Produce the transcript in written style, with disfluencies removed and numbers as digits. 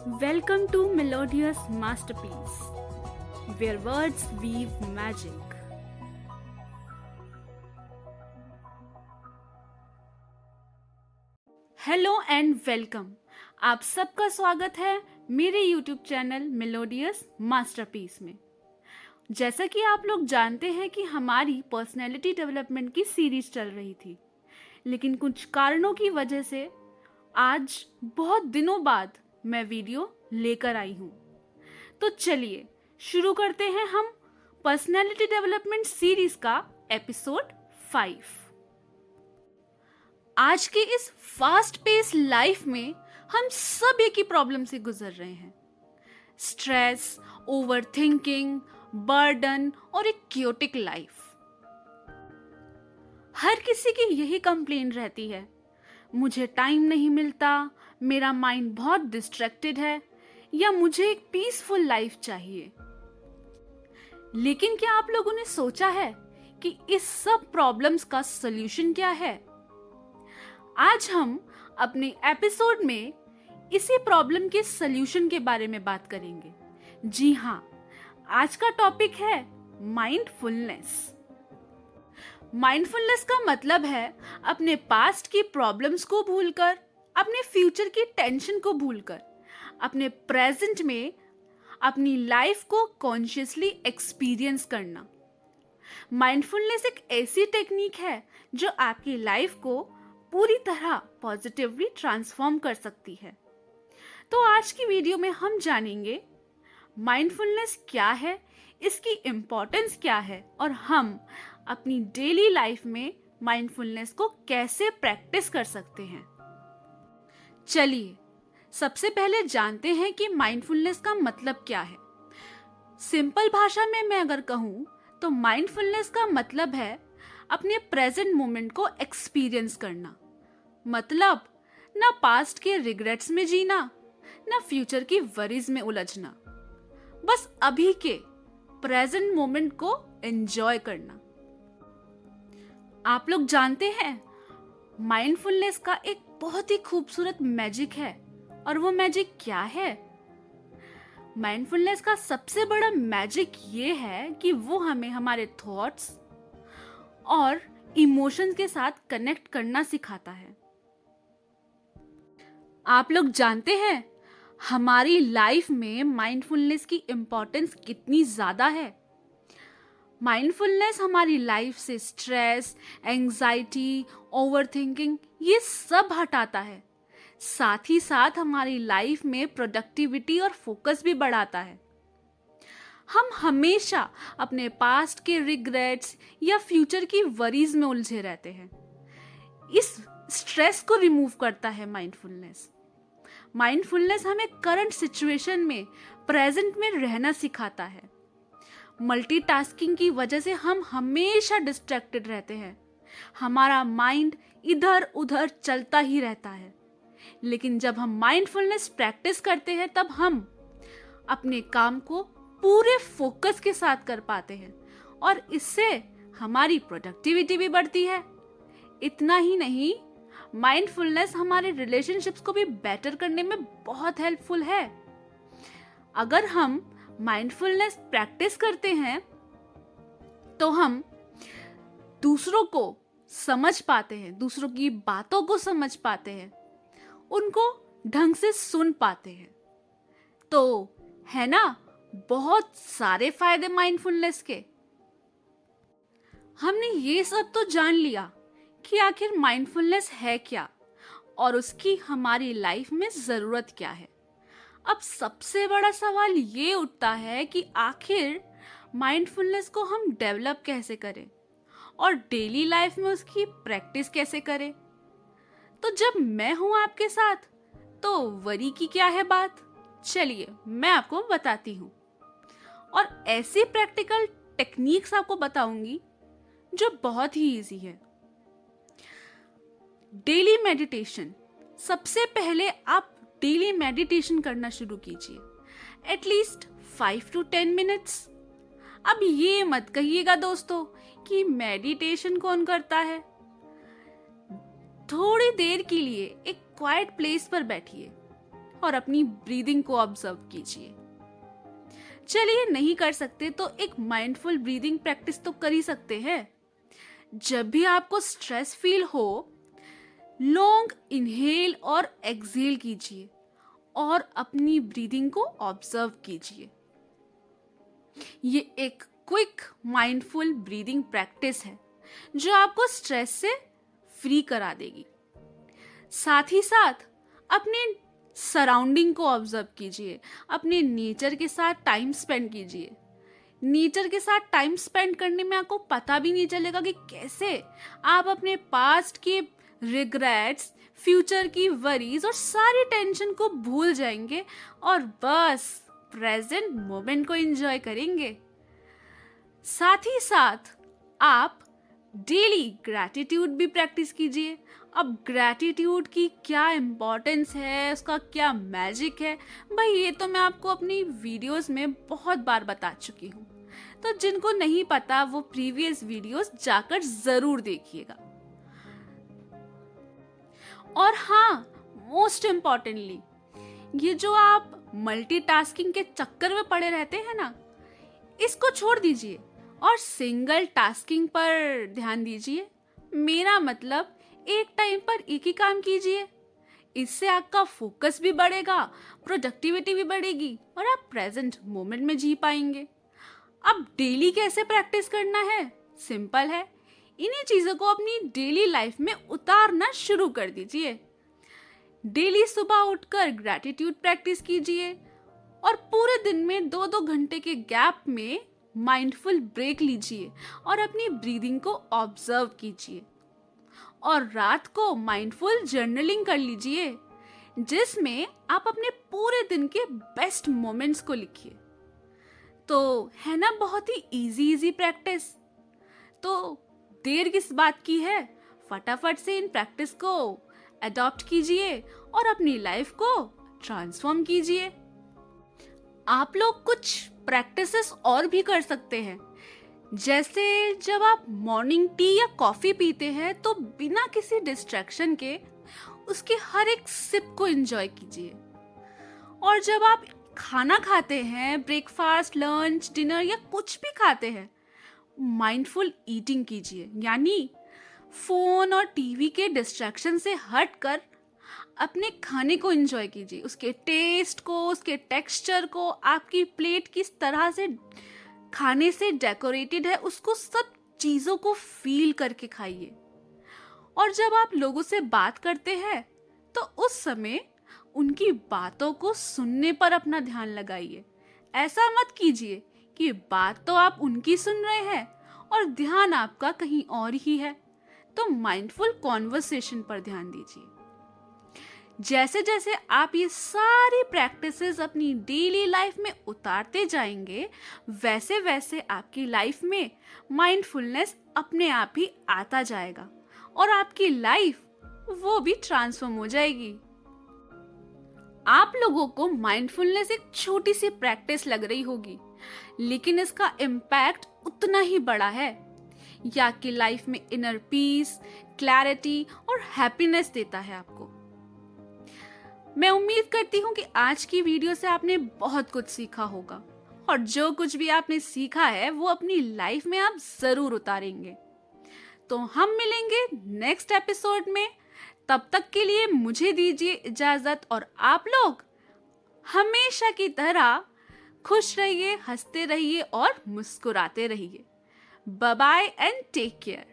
Welcome to Melodious Masterpiece, where words weave magic. Hello and welcome. आप सबका स्वागत है मेरे YouTube चैनल मेलोडियस मास्टरपीस में। जैसा कि आप लोग जानते हैं कि हमारी पर्सनैलिटी डेवलपमेंट की सीरीज चल रही थी, लेकिन कुछ कारणों की वजह से आज बहुत दिनों बाद मैं वीडियो लेकर आई हूँ। तो चलिए शुरू करते हैं हम पर्सनैलिटी डेवलपमेंट सीरीज का एपिसोड 5। आज के इस फास्ट पेस लाइफ में हम सब एक ही प्रॉब्लम से गुजर रहे हैं। स्ट्रेस, ओवरथिंकिंग, बर्डन और एक क्योटिक लाइफ। हर किसी की यही कंप्लेन रहती है, मुझे टाइम नहीं मिलता, मेरा माइंड बहुत डिस्ट्रैक्टेड है, या मुझे एक पीसफुल लाइफ चाहिए। लेकिन क्या आप लोगों ने सोचा है कि इस सब प्रॉब्लम्स का सॉल्यूशन क्या है? आज हम अपने एपिसोड में इसी प्रॉब्लम के सॉल्यूशन के बारे में बात करेंगे। जी हाँ, आज का टॉपिक है माइंडफुलनेस। माइंडफुलनेस का मतलब है अपने पास्ट की प्रॉब्लम्स को भूलकर, अपने फ्यूचर की टेंशन को भूलकर, अपने प्रेजेंट में अपनी लाइफ को कॉन्शियसली एक्सपीरियंस करना। माइंडफुलनेस एक ऐसी टेक्निक है जो आपकी लाइफ को पूरी तरह पॉजिटिवली ट्रांसफॉर्म कर सकती है। तो आज की वीडियो में हम जानेंगे माइंडफुलनेस क्या है, इसकी इम्पोर्टेंस क्या है, और हम अपनी डेली लाइफ में माइंडफुलनेस को कैसे प्रैक्टिस कर सकते हैं। चलिए सबसे पहले जानते हैं कि माइंडफुलनेस का मतलब क्या है। सिंपल भाषा में मैं अगर कहूँ तो माइंडफुलनेस का मतलब है अपने प्रेजेंट मोमेंट को एक्सपीरियंस करना। मतलब ना पास्ट के रिग्रेट्स में जीना, ना फ्यूचर की वरीज में उलझना, बस अभी के प्रेजेंट मोमेंट को एंजॉय करना। आप लोग जानते हैं माइंडफुलनेस का एक बहुत ही खूबसूरत मैजिक है, और वो मैजिक क्या है? माइंडफुलनेस का सबसे बड़ा मैजिक ये है कि वो हमें हमारे थॉट्स और इमोशंस के साथ कनेक्ट करना सिखाता है। आप लोग जानते हैं हमारी लाइफ में माइंडफुलनेस की इम्पोर्टेंस कितनी ज्यादा है। माइंडफुलनेस हमारी लाइफ से स्ट्रेस, एंजाइटी, ओवरथिंकिंग ये सब हटाता है। साथ ही साथ हमारी लाइफ में प्रोडक्टिविटी और फोकस भी बढ़ाता है। हम हमेशा अपने पास्ट के रिग्रेट्स या फ्यूचर की वरीज में उलझे रहते हैं। इस स्ट्रेस को रिमूव करता है माइंडफुलनेस। माइंडफुलनेस हमें करंट सिचुएशन में, प्रेजेंट में रहना सिखाता है। मल्टीटास्किंग की वजह से हम हमेशा डिस्ट्रैक्टेड रहते हैं। हमारा माइंड इधर उधर चलता ही रहता है। लेकिन जब हम माइंडफुलनेस प्रैक्टिस करते हैं तब हम अपने काम को पूरे फोकस के साथ कर पाते हैं, और इससे हमारी प्रोडक्टिविटी भी बढ़ती है। इतना ही नहीं, माइंडफुलनेस हमारे रिलेशनशिप्स को भी बेटर करने में बहुत हेल्पफुल है। अगर हम माइंडफुलनेस प्रैक्टिस करते हैं तो हम दूसरों को समझ पाते हैं, दूसरों की बातों को समझ पाते हैं, उनको ढंग से सुन पाते हैं। तो है ना बहुत सारे फायदे माइंडफुलनेस के। हमने ये सब तो जान लिया कि आखिर माइंडफुलनेस है क्या और उसकी हमारी लाइफ में जरूरत क्या है। अब सबसे बड़ा सवाल ये उठता है कि आखिर माइंडफुलनेस को हम डेवलप कैसे करें और डेली लाइफ में उसकी प्रैक्टिस कैसे करें। तो जब मैं हूं आपके साथ, तो वरी की क्या है बात, चलिए मैं आपको बताती हूं, और ऐसी प्रैक्टिकल टेक्निक्स आपको बताऊंगी जो बहुत ही इजी है। Daily meditation. सबसे पहले आप डेली मेडिटेशन करना शुरू कीजिए, एटलीस्ट 5 to 10 मिनट्स। अब ये मत कहिएगा दोस्तों कि मेडिटेशन कौन करता है। थोड़ी देर के लिए एक क्वाइट प्लेस पर बैठिए, और अपनी ब्रीदिंग को ऑब्जर्व कीजिए। चलिए नहीं कर सकते तो एक माइंडफुल ब्रीदिंग प्रैक्टिस तो कर ही सकते हैं। जब भी आपको स्ट्रेस फील हो, लॉन्ग इनहेल और एक्सहेल कीजिए और अपनी ब्रीदिंग को ऑब्जर्व कीजिए। ये एक क्विक माइंडफुल ब्रीदिंग प्रैक्टिस है जो आपको स्ट्रेस से फ्री करा देगी। साथ ही साथ अपने सराउंडिंग को ऑब्जर्व कीजिए, अपने नेचर के साथ टाइम स्पेंड कीजिए। नेचर के साथ टाइम स्पेंड करने में आपको पता भी नहीं चलेगा कि कैसे आप अपने पास्ट के रिग्रेट्स, फ्यूचर की वरीज और सारी टेंशन को भूल जाएंगे और बस प्रेजेंट मोमेंट को एंजॉय करेंगे। साथ ही साथ आप डेली ग्रैटिट्यूड भी प्रैक्टिस कीजिए। अब ग्रैटिट्यूड की क्या इम्पोर्टेंस है, उसका क्या मैजिक है, भाई ये तो मैं आपको अपनी वीडियोस में बहुत बार बता चुकी हूँ। तो जिनको नहीं पता वो प्रीवियस वीडियोस जाकर जरूर देखिएगा। और हाँ, मोस्ट इम्पॉर्टेंटली, ये जो आप मल्टीटास्किंग के चक्कर में पड़े रहते हैं ना, इसको छोड़ दीजिए और सिंगल टास्किंग पर ध्यान दीजिए। मेरा मतलब एक टाइम पर एक ही काम कीजिए। इससे आपका फोकस भी बढ़ेगा, प्रोडक्टिविटी भी बढ़ेगी और आप प्रेजेंट मोमेंट में जी पाएंगे। अब डेली कैसे प्रैक्टिस करना है? सिंपल है, इन्हीं चीजों को अपनी डेली लाइफ में उतारना शुरू कर दीजिए। डेली सुबह उठकर ग्रैटिट्यूड प्रैक्टिस कीजिए और पूरे दिन में 2-2 घंटे के गैप में माइंडफुल ब्रेक लीजिए और अपनी ब्रीदिंग को ऑब्जर्व कीजिए। और रात को माइंडफुल जर्नलिंग कर लीजिए जिसमें आप अपने पूरे दिन के बेस्ट मोमेंट्स को लिखिए। तो है ना बहुत ही इजी प्रैक्टिस। तो देर किस बात की है, फटाफट से इन प्रैक्टिस को अडॉप्ट कीजिए और अपनी लाइफ को ट्रांसफॉर्म कीजिए। आप लोग कुछ प्रैक्टिसेस और भी कर सकते हैं, जैसे जब आप मॉर्निंग टी या कॉफी पीते हैं तो बिना किसी डिस्ट्रैक्शन के उसके हर एक सिप को एंजॉय कीजिए। और जब आप खाना खाते हैं, ब्रेकफास्ट, लंच, डिनर या कुछ भी खाते हैं, माइंडफुल ईटिंग कीजिए, यानी फोन और टीवी के डिस्ट्रैक्शन से हटकर अपने खाने को एंजॉय कीजिए, उसके टेस्ट को, उसके टेक्सचर को, आपकी प्लेट किस तरह से खाने से डेकोरेटेड है, उसको सब चीजों को फील करके खाइए। और जब आप लोगों से बात करते हैं तो उस समय उनकी बातों को सुनने पर अपना ध्यान लगाइए। ऐसा मत कीजिए कि बात तो आप उनकी सुन रहे हैं और ध्यान आपका कहीं और ही है। तो माइंडफुल कॉन्वर्सेशन पर ध्यान दीजिए। जैसे जैसे आप ये सारी प्रैक्टिसेस अपनी डेली लाइफ में उतारते जाएंगे, वैसे वैसे आपकी लाइफ में माइंडफुलनेस अपने आप ही आता जाएगा और आपकी लाइफ वो भी ट्रांसफॉर्म हो जाएगी। आप लोगों को माइंडफुलनेस एक छोटी सी प्रैक्टिस लग रही होगी, लेकिन इसका इम्पैक्ट उतना ही बड़ा है। यह आपकी लाइफ में इनर पीस, क्लैरिटी और हैप्पीनेस देता है आपको। मैं उम्मीद करती हूँ कि आज की वीडियो से आपने बहुत कुछ सीखा होगा और जो कुछ भी आपने सीखा है वो अपनी लाइफ में आप जरूर उतारेंगे। तो हम मिलेंगे नेक्स्ट एपिसोड में। तब तक के लिए मुझे दीजिए इजाजत और आप लोग हमेशा की तरह खुश रहिए, हंसते रहिए और मुस्कुराते रहिए। Bye bye and take care.